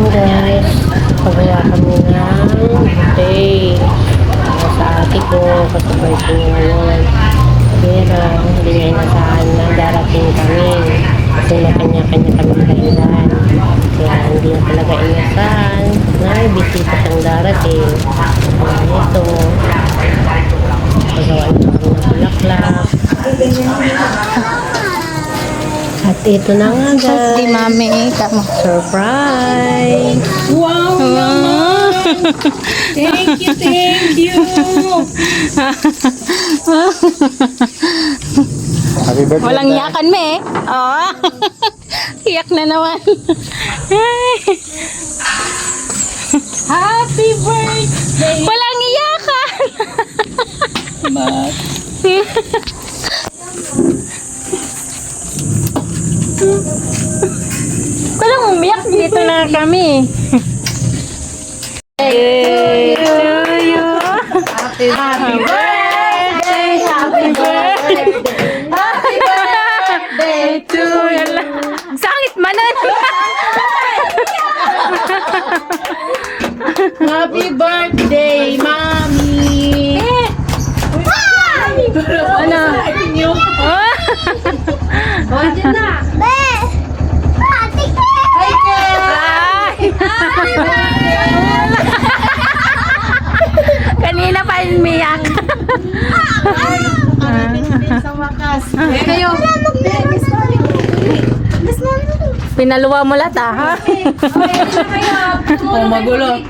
guys, pagawa kami ng birthday sa ate ko, kasabay ko ngayon. Pero hindi niya inasahan na darating kami kasi na kanya-kanya kami dahilan. Kaya hindi na talaga inasahan na may bisita siyang darating. Kaya ito, pagawa ito kami ng bulaklak. At ito na nga guys. Di mami, kamo. Surprise! Wow naman! Thank you, thank you! Happy birthday. Walang iyakan me. Oh. Iyak na naman. Happy birthday! Walang iyakan. But, Walang umiyak. Dito na kami. Yay! To you. happy birthday! Happy birthday! Happy birthday to you! Sangit manan. Happy birthday, Mommy! Ano? Oh. Hi, Kel! Ay. Kanina pa umiyak. Sa wakas. Kayo. Pinaluwa mo lahat ha. Oh, magulo.